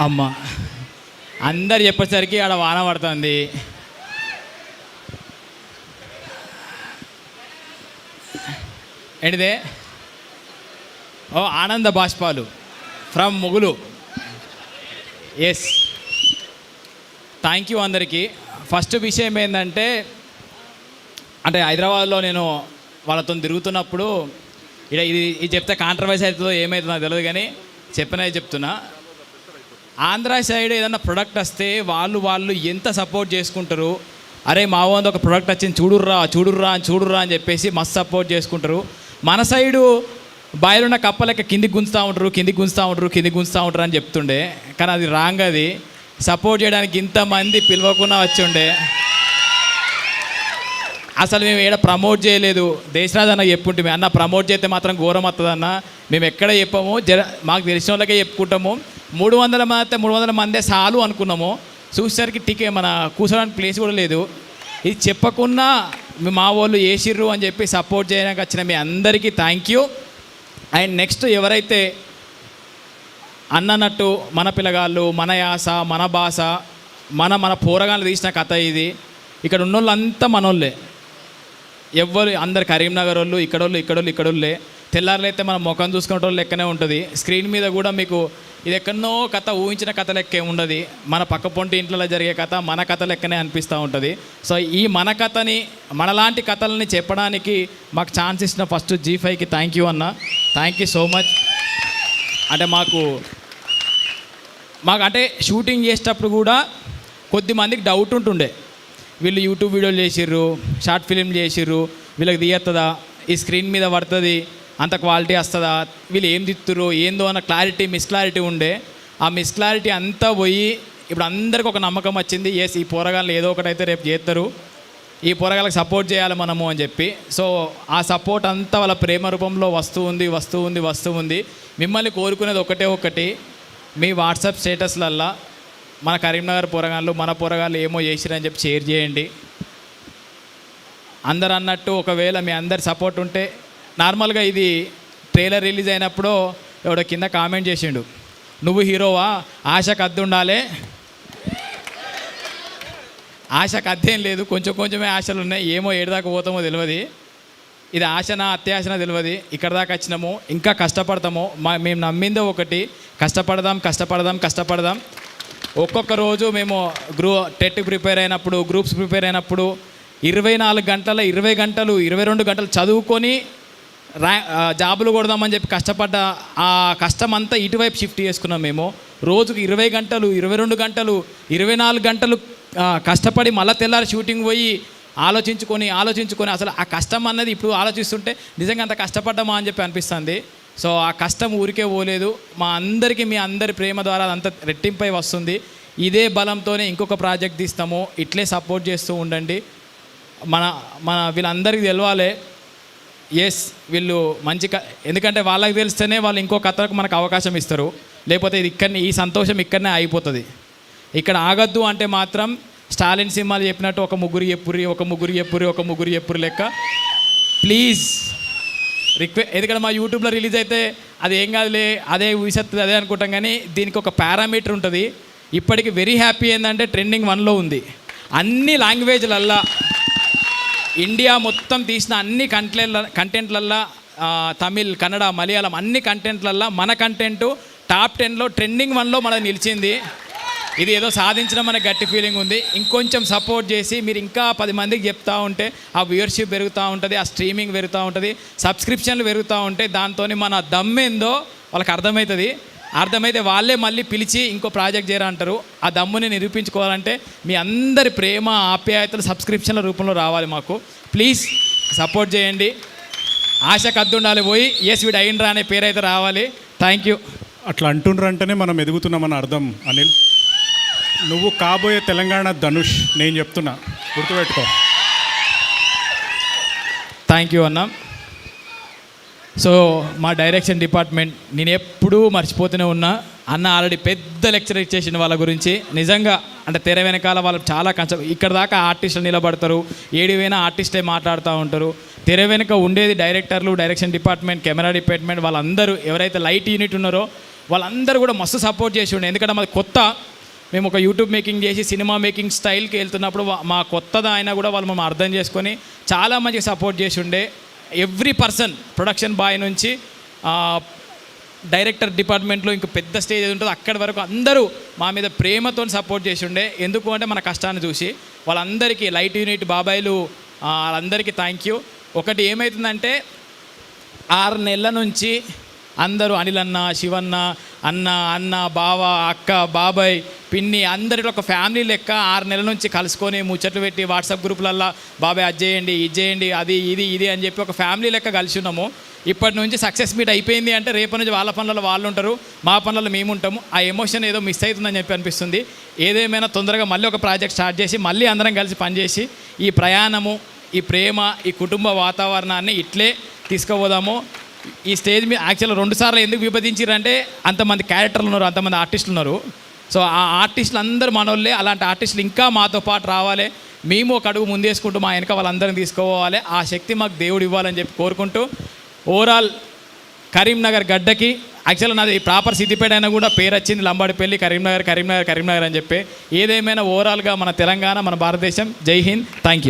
అమ్మ అందరు చెప్పేసరికి ఆడ వాన పడుతుంది. ఏంటిదే? ఓ ఆనంద బాష్పాలు ఫ్రమ్ ముగులు. ఎస్, థ్యాంక్ యూ అందరికీ. ఫస్ట్ విషయం ఏంటంటే, అంటే హైదరాబాద్లో నేను వాళ్ళతో తిరుగుతున్నప్పుడు ఇది చెప్తే కాంట్రవర్సీ అవుతుందో ఏమవుతుందో నాకు తెలియదు, కానీ చెప్పినది చెప్తున్నా. ఆంధ్ర సైడ్ ఏదన్నా ప్రొడక్ట్ వస్తే వాళ్ళు ఎంత సపోర్ట్ చేసుకుంటారు. అరే మా వంద ఒక ప్రొడక్ట్ వచ్చింది చూడుర్రా అని చెప్పేసి మస్తు సపోర్ట్ చేసుకుంటారు. మన సైడు బాయిలున్న కప్పలెక్క కిందికి గుంజుతూ ఉంటారు అని చెప్తుండే, కానీ అది రాంగ్. అది సపోర్ట్ చేయడానికి ఇంతమంది పిలవకుండా వచ్చి ఉండే. అసలు మేము ఏడ ప్రమోట్ చేయలేదు. దేశరాజ్ అన్న చెప్పుంటే అన్న ప్రమోట్ చేస్తే మాత్రం ఘోరం వస్తుందన్న, మేము ఎక్కడ చెప్పాము, మాకు తెలిసిన వాళ్ళకే చెప్పుకుంటాము. 300 మంది అయితే 300 మందే చాలు అనుకున్నాము. చూసేసరికి మన కూర్చోడానికి ప్లేస్ కూడా లేదు. ఇది చెప్పకుండా మా వాళ్ళు వేసిర్రు అని చెప్పి సపోర్ట్ చేయడానికి వచ్చిన మీ అందరికీ థ్యాంక్ యూ. అండ్ నెక్స్ట్ ఎవరైతే అన్నట్టు మన పిల్లగాళ్ళు, మన యాస, మన భాష, మన పోరగాళ్ళు తీసిన కథ ఇది. ఇక్కడ ఉన్న వాళ్ళంతా మనోళ్ళే, ఎవ్వరు అందరు కరీంనగర్ వాళ్ళు, ఇక్కడోళ్ళే. తెల్లారులైతే మనం ముఖం చూసుకునే వాళ్ళు లెక్కనే ఉంటుంది. స్క్రీన్ మీద కూడా మీకు ఇది ఎక్కడనో కథ, ఊహించిన కథ లెక్కే ఉండదు. మన పక్క పొంటి ఇంట్లో జరిగే కథ మన కథ లెక్కనే అనిపిస్తూ ఉంటుంది. సో ఈ మన కథని, మనలాంటి కథలని చెప్పడానికి మాకు ఛాన్స్ ఇచ్చిన ఫస్ట్ G5కి థ్యాంక్ యూ అన్న, థ్యాంక్ యూ సో మచ్. అంటే మాకు అంటే షూటింగ్ చేసేటప్పుడు కూడా కొద్దిమందికి డౌట్ ఉంటుండే, వీళ్ళు యూట్యూబ్ వీడియోలు చేసిర్రు, షార్ట్ ఫిలిం చేసిర్రు, వీళ్ళకి తీయత్తదా, ఈ స్క్రీన్ మీద పడుతుంది, అంత క్వాలిటీ వస్తుందా, వీళ్ళు ఏం తిత్తురు ఏందో అన్న మిస్క్లారిటీ ఉండే. ఆ మిస్క్లారిటీ అంతా పోయి ఇప్పుడు అందరికి ఒక నమ్మకం వచ్చింది. ఎస్, ఈ పోరగాళ్ళు ఏదో ఒకటైతే రేపు చేస్తారు, ఈ పోరగాళ్ళకి సపోర్ట్ చేయాలి మనము అని చెప్పి. సో ఆ సపోర్ట్ అంతా వాళ్ళ ప్రేమ రూపంలో వస్తూ ఉంది. మిమ్మల్ని కోరుకునేది ఒకటి, మీ వాట్సాప్ స్టేటస్లల్లా మన కరీంనగర్ పోరగాళ్ళు, మన పోరగాళ్ళు ఏమో చేసిరని చెప్పి షేర్ చేయండి. అందరు అన్నట్టు ఒకవేళ మీ అందరి సపోర్ట్ ఉంటే, నార్మల్గా ఇది ట్రైలర్ రిలీజ్ అయినప్పుడు ఎవడో కింద కామెంట్ చేసిండు, నువ్వు హీరోవా, ఆశకు అద్దె ఉండాలి. ఆశకు అద్దెం లేదు, కొంచెమే ఆశలు ఉన్నాయి. ఏమో ఏడుదాకా పోతామో తెలియదు. ఇది ఆశనా అత్యాశనా తెలియదు. ఇక్కడ దాకా వచ్చినాము, ఇంకా కష్టపడతాము. మేము నమ్మిందో ఒకటి, కష్టపడదాం. ఒక్కొక్క రోజు మేము టెట్ ప్రిపేర్ అయినప్పుడు, గ్రూప్స్ ప్రిపేర్ అయినప్పుడు 24 గంటలు 20 గంటలు 22 గంటలు చదువుకొని జాబులు కొడదామని చెప్పి కష్టపడ్డ ఆ కష్టం అంతా ఇటువైపు షిఫ్ట్ చేసుకున్నాం. మేము రోజుకు 20 గంటలు 22 గంటలు 24 గంటలు కష్టపడి మళ్ళీ తెల్లారి షూటింగ్ పోయి ఆలోచించుకొని అసలు ఆ కష్టం అన్నది ఇప్పుడు ఆలోచిస్తుంటే నిజంగా అంత కష్టపడ్డామా అని చెప్పి అనిపిస్తుంది. సో ఆ కష్టం ఊరికే పోలేదు. మా అందరికీ మీ అందరి ప్రేమ ద్వారా అదంతా రెట్టింపై వస్తుంది. ఇదే బలంతోనే ఇంకొక ప్రాజెక్ట్ తీస్తాము. ఇట్లే సపోర్ట్ చేస్తూ ఉండండి. మన వీళ్ళందరికీ తెలవాలి, ఎస్ వీళ్ళు మంచి ఎందుకంటే వాళ్ళకి తెలిస్తేనే వాళ్ళు ఇంకో కథకు మనకు అవకాశం ఇస్తారు. లేకపోతే ఇది ఈ సంతోషం ఇక్కడనే అయిపోతుంది. ఇక్కడ ఆగద్దు అంటే మాత్రం స్టాలిన్ సినిమాలు చెప్పినట్టు ఒక ముగ్గురు చెప్పురి లెక్క ప్లీజ్ ఎందుకంటే మా యూట్యూబ్లో రిలీజ్ అయితే అది ఏం కాదులే, అదే ఊసెత్తుంది అదే అనుకుంటాం, కానీ దీనికి ఒక పారామీటర్ ఉంటుంది. ఇప్పటికి వెరీ హ్యాపీ ఏంటంటే ట్రెండింగ్ 1లో ఉంది. అన్ని లాంగ్వేజ్లల్లా, ఇండియా మొత్తం తీసిన అన్ని కంటెంట్లల్లా, తమిళ్, కన్నడ, మలయాళం అన్ని కంటెంట్లల్లా మన కంటెంట్ టాప్ 10లో ట్రెండింగ్ 1లో మనది నిలిచింది. ఇది ఏదో సాధించడం అనే గట్టి ఫీలింగ్ ఉంది. ఇంకొంచెం సపోర్ట్ చేసి మీరు ఇంకా 10 మందికి చెప్తూ ఉంటే ఆ వ్యూవర్షిప్ పెరుగుతూ ఉంటుంది, ఆ స్ట్రీమింగ్ పెరుగుతూ ఉంటుంది, సబ్స్క్రిప్షన్లు పెరుగుతూ ఉంటాయి. దాంతో మన దమ్మేందో వాళ్ళకి అర్థమైతే వాళ్ళే మళ్ళీ పిలిచి ఇంకో ప్రాజెక్ట్ చేయరంటారు. ఆ దమ్ముని నిరూపించుకోవాలంటే మీ అందరి ప్రేమ ఆప్యాయతలు సబ్స్క్రిప్షన్ల రూపంలో రావాలి. మాకు ప్లీజ్ సపోర్ట్ చేయండి. ఆశకు అద్దు ఉండాలి పోయి ఎస్ వీడు అయిండ్రా అనే పేరు అయితే రావాలి. Thank you. అట్లా అంటుండ్రంటేనే మనం ఎదుగుతున్నామని అర్థం. అనిల్, నువ్వు కాబోయే తెలంగాణ ధనుష్, నేను చెప్తున్నా, గుర్తుపెట్టుకో. థ్యాంక్ యూ అన్న. సో మా డైరెక్షన్ డిపార్ట్మెంట్ నేను ఎప్పుడూ మర్చిపోతూనే ఉన్నా. అన్న ఆల్రెడీ పెద్ద లెక్చర్ ఇచ్చేసిన వాళ్ళ గురించి. నిజంగా అంటే తెర వెనకాల వాళ్ళు చాలా కష్టం. ఇక్కడ దాకా ఆర్టిస్టులు నిలబడతారు, ఏడివైనా ఆర్టిస్టే మాట్లాడుతూ ఉంటారు. తెర వెనుక ఉండేది డైరెక్టర్లు, డైరెక్షన్ డిపార్ట్మెంట్, కెమెరా డిపార్ట్మెంట్, వాళ్ళందరూ ఎవరైతే లైట్ యూనిట్ ఉన్నారో వాళ్ళందరూ కూడా మస్తు సపోర్ట్ చేసి ఉండే. ఎందుకంటే మాది కొత్త, మేము ఒక యూట్యూబ్ మేకింగ్ చేసి సినిమా మేకింగ్ స్టైల్కి వెళ్తున్నప్పుడు మా కొత్తది అయినా కూడా వాళ్ళు మనం అర్థం చేసుకొని చాలా మంచిగా సపోర్ట్ చేసి ఉండే. ఎవ్రీ పర్సన్, ప్రొడక్షన్ బాయ్ నుంచి డైరెక్టర్ డిపార్ట్మెంట్లో ఇంక పెద్ద స్టేజ్ ఏది ఉంటుందో అక్కడి వరకు అందరూ మా మీద ప్రేమతో సపోర్ట్ చేసి ఉండే. ఎందుకు అంటే మన కష్టాన్ని చూసి. వాళ్ళందరికీ లైట్ యూనిట్ బాబాయిలు వాళ్ళందరికీ థ్యాంక్ యూ. ఒకటి ఏమవుతుందంటే 6 నెలల నుంచి అందరూ అనిల్ అన్న, శివన్న, అన్న బావ, అక్క, బాబాయ్, పిన్ని అందరిలో ఒక ఫ్యామిలీ లెక్క 6 నెలల నుంచి కలుసుకొని ముచ్చట్లు పెట్టి వాట్సాప్ గ్రూపులల్లో బాబాయ్ అది చేయండి, ఇది చేయండి, అది ఇది అని చెప్పి ఒక ఫ్యామిలీ లెక్క కలిసి ఉన్నాము. ఇప్పటి నుంచి సక్సెస్ మీట్ అయిపోయింది అంటే రేపటి నుంచి వాళ్ళ పనులలో వాళ్ళు ఉంటారు, మా పనులలో మేము ఉంటాము. ఆ ఎమోషన్ ఏదో మిస్ అవుతుందని చెప్పి అనిపిస్తుంది. ఏదేమైనా తొందరగా మళ్ళీ ఒక ప్రాజెక్ట్ స్టార్ట్ చేసి మళ్ళీ అందరం కలిసి పనిచేసి ఈ ప్రయాణము, ఈ ప్రేమ, ఈ కుటుంబ వాతావరణాన్ని ఇట్లే తీసుకుపోదాము. ఈ స్టేజ్ మీద యాక్చువల్గా 2 సార్లు ఎందుకు విభజించారంటే అంతమంది క్యారెక్టర్లు ఉన్నారు, అంతమంది ఆర్టిస్టులు ఉన్నారు. సో ఆ ఆర్టిస్టులు అందరూ మనోళ్ళే. అలాంటి ఆర్టిస్టులు ఇంకా మాతో పాటు రావాలి, మేము ఒక అడుగు ముందేసుకుంటూ మా వెనక వాళ్ళందరినీ తీసుకోవాలి. ఆ శక్తి మాకు దేవుడు ఇవ్వాలని చెప్పి కోరుకుంటూ ఓవరాల్ కరీంనగర్ గడ్డకి యాక్చువల్గా నాది ప్రాపర్ సిద్దిపేట అయినా కూడా పేరు వచ్చింది లంబాడిపల్లి, కరీంనగర్ అని చెప్పి. ఏదేమైనా ఓవరాల్గా మన తెలంగాణ, మన భారతదేశం. జై Hind. Thank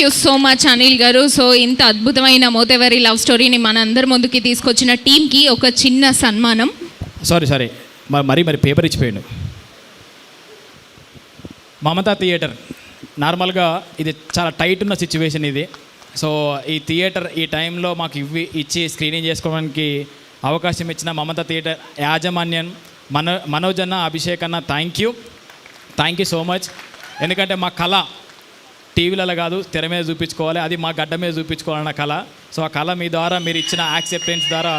you so much Anil గారు. సో ఇంత అద్భుతమైన మోతెవరి లవ్ స్టోరీని మన అందరి ముందుకి తీసుకొచ్చిన టీంకి ఒక చిన్న సన్మానం. సారీ మరి పేపర్ ఇచ్చిపోయాడు. మమతా థియేటర్ నార్మల్గా ఇది చాలా టైట్ ఉన్న సిచ్యువేషన్ ఇది. సో ఈ థియేటర్ ఈ టైంలో మాకు ఇచ్చి స్క్రీనింగ్ చేసుకోవడానికి అవకాశం ఇచ్చిన మమతా థియేటర్ యాజమాన్యం మనోజ్ అన్న, అభిషేక్ అన్న, థ్యాంక్ యూ సో మచ్. ఎందుకంటే మా కళ టీవీలలో కాదు, తెర మీద చూపించుకోవాలి, అది మా గడ్డ మీద చూపించుకోవాలన్న కళ. సో ఆ కళ మీ ద్వారా మీరు ఇచ్చిన యాక్సెప్టెన్స్ ద్వారా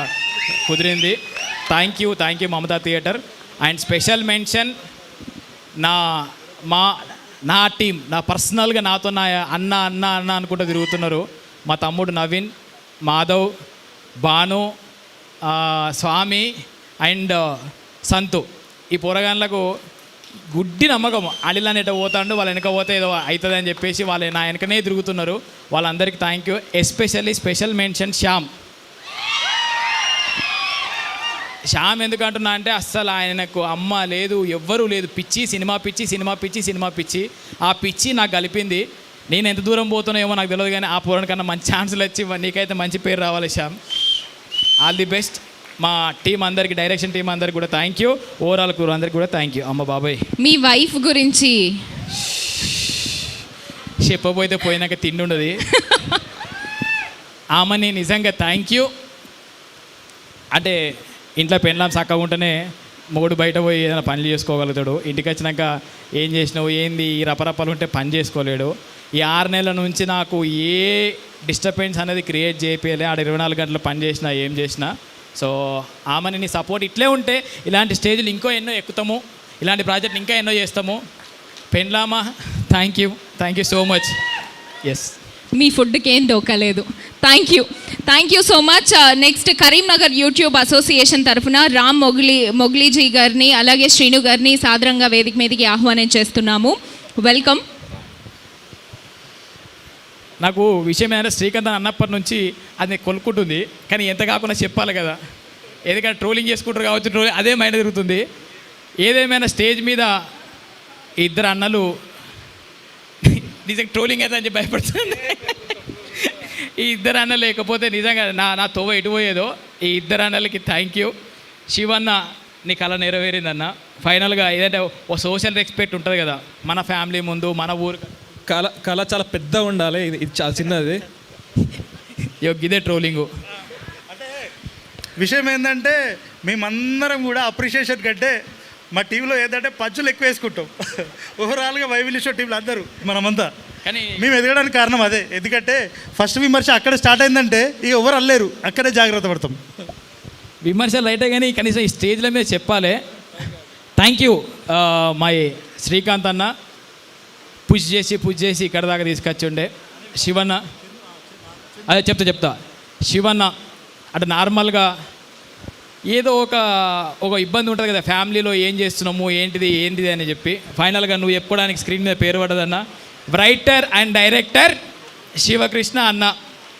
కుదిరింది. Thank you Mamata theatre. And special mention నా టీం, నా పర్సనల్గా నాతో నా అన్న అనుకుంటూ తిరుగుతున్నారు. మా తమ్ముడు నవీన్, మాధవ్, భాను, స్వామి అండ్ సంతు. ఈ పోరగాన్లకు గుడ్డి నమ్మకం. అనిల్ అనేట పోతాడు, వాళ్ళ వెనక పోతే ఏదో అవుతుంది అని చెప్పేసి వాళ్ళు నా వెనకనే తిరుగుతున్నారు. వాళ్ళందరికీ thank you. Especially special mention Shyam ఎందుకంటున్నా అంటే అస్సలు ఆయనకు అమ్మ లేదు, ఎవ్వరూ లేదు. సినిమా పిచ్చి. ఆ పిచ్చి నాకు కలిపింది. నేను ఎంత దూరం పోతున్నా ఏమో నాకు తెలియదు, కానీ ఆ పోరానికన్నా మంచి ఛాన్సులు వచ్చి నీకైతే మంచి పేరు రావాలి శ్యామ్. All the best. మా టీం అందరికి, డైరెక్షన్ టీం అందరికి కూడా థ్యాంక్ యూ. ఓవరాల్ క్రూ అందరికి కూడా థ్యాంక్ యూ. అమ్మ బాబాయ్, మీ వైఫ్ గురించి చెప్పబోతే పోయినాక తిండి ఉండదు. ఆమెని నిజంగా థ్యాంక్ యూ. అంటే ఇంట్లో పెండ్లాం చక్కగా ఉంటేనే మొగుడు బయట పోయి ఏదైనా పనులు చేసుకోగలుగుతాడు. ఇంటికి వచ్చినాక ఏం చేసినావు, ఏంది, ఈ రపరపలు ఉంటే పని చేసుకోలేడు. ఈ 6 నెలల నుంచి నాకు ఏ డిస్టర్బెన్స్ అనేది క్రియేట్ చేయలే. ఆడ 24 గంటలు పని చేసినా ఏం చేసినా. సో ఆమెని నీ సపోర్ట్ ఇట్లే ఉంటే ఇలాంటి స్టేజ్లు ఇంకో ఎన్నో ఎక్కుతాము, ఇలాంటి ప్రాజెక్టులు ఇంకా ఎన్నో చేస్తాము. పెండ్లామా, thank you so much. Yes, మీ ఫుడ్కి ఏం దోకలేదు. Thank you so much. Next Karimnagar YouTube association తరఫున రామ్ మొగ్లీజీ గారిని అలాగే శ్రీను గారిని సాదరంగా వేదిక మీదకి ఆహ్వానం చేస్తున్నాము. వెల్కమ్. నాకు విషయం ఏంటంటే శ్రీకాంత్ అన్నప్పటి నుంచి అది కొనుక్కుంటుంది, కానీ ఎంత కాకుండా చెప్పాలి కదా. ఎందుకంటే ట్రోలింగ్ చేసుకుంటారు కావచ్చు, అదే మైండ్ తిరుగుతుంది. ఏదేమైనా స్టేజ్ మీద 2 అన్నలు నిజంగా ట్రోలింగ్ అయితే అని చెప్పి భయపడుతుంది. ఈ 2 అన్నలు లేకపోతే నిజంగా నా తోవ ఎటు పోయేదో. ఈ 2 అన్నలకి థ్యాంక్ యూ. శివన్న, నీ కళ నెరవేరిందన్న. ఫైనల్గా ఏదంటే ఓ సోషల్ రెస్పెక్ట్ ఉంటుంది కదా మన ఫ్యామిలీ ముందు, మన ఊరు. కళ చాలా పెద్ద ఉండాలి, ఇది చాలా చిన్నది. ఇదే ట్రోలింగు. అంటే విషయం ఏంటంటే మేమందరం కూడా అప్రిషియేషన్ కంటే మా టీంలో ఏంటంటే పంచులు ఎక్కువ వేసుకుంటాం. ఓవరాల్గా వైవిల్య షో టీంలో అందరూ మనమంతా. కానీ మేము ఎదగడానికి కారణం అదే. ఎందుకంటే ఫస్ట్ విమర్శ అక్కడ స్టార్ట్ అయిందంటే ఇక ఎవరు అల్లేరు, అక్కడే జాగ్రత్త పడతాం. విమర్శలు రైటే కానీ కనీసం ఈ స్టేజ్ల మీద చెప్పాలి. థ్యాంక్ యూ మై శ్రీకాంత్ అన్న, పుష్ చేసి ఇక్కడ దాకా తీసుకొచ్చిండే. శివన్న, అదే చెప్తా శివన్న అంటే నార్మల్గా ఏదో ఒక ఇబ్బంది ఉంటుంది కదా ఫ్యామిలీలో, ఏం చేస్తున్నాము ఏంటిది అని చెప్పి. ఫైనల్గా నువ్వు చెప్పుకోవడానికి స్క్రీన్ మీద పేరు పడదన్న. రైటర్ అండ్ డైరెక్టర్ శివకృష్ణ అన్న.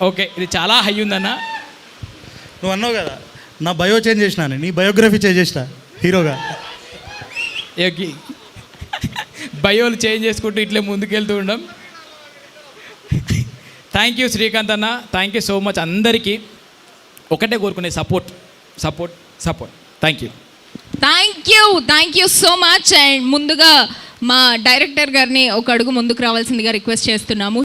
ఓకే, ఇది చాలా హై ఉందన్న. నువ్వు అన్నావు కదా నా బయో చేంజ్ చేసిన నీ బయోగ్రఫీ చేంజ్ చేసిన హీరోగా. బయోలు చేంజ్ చేసుకుంటూ ఇట్లే ముందుకెళ్తూ ఉండం. థ్యాంక్ యూ శ్రీకాంత్ అన్న, థ్యాంక్ యూ సో మచ్. అందరికీ ఒకటే కోరుకునే support. Thank you so much. And ముందుగా మా డైరెక్టర్ గారిని ఒక అడుగు ముందుకు రావాల్సిందిగా రిక్వెస్ట్ చేస్తున్నాము.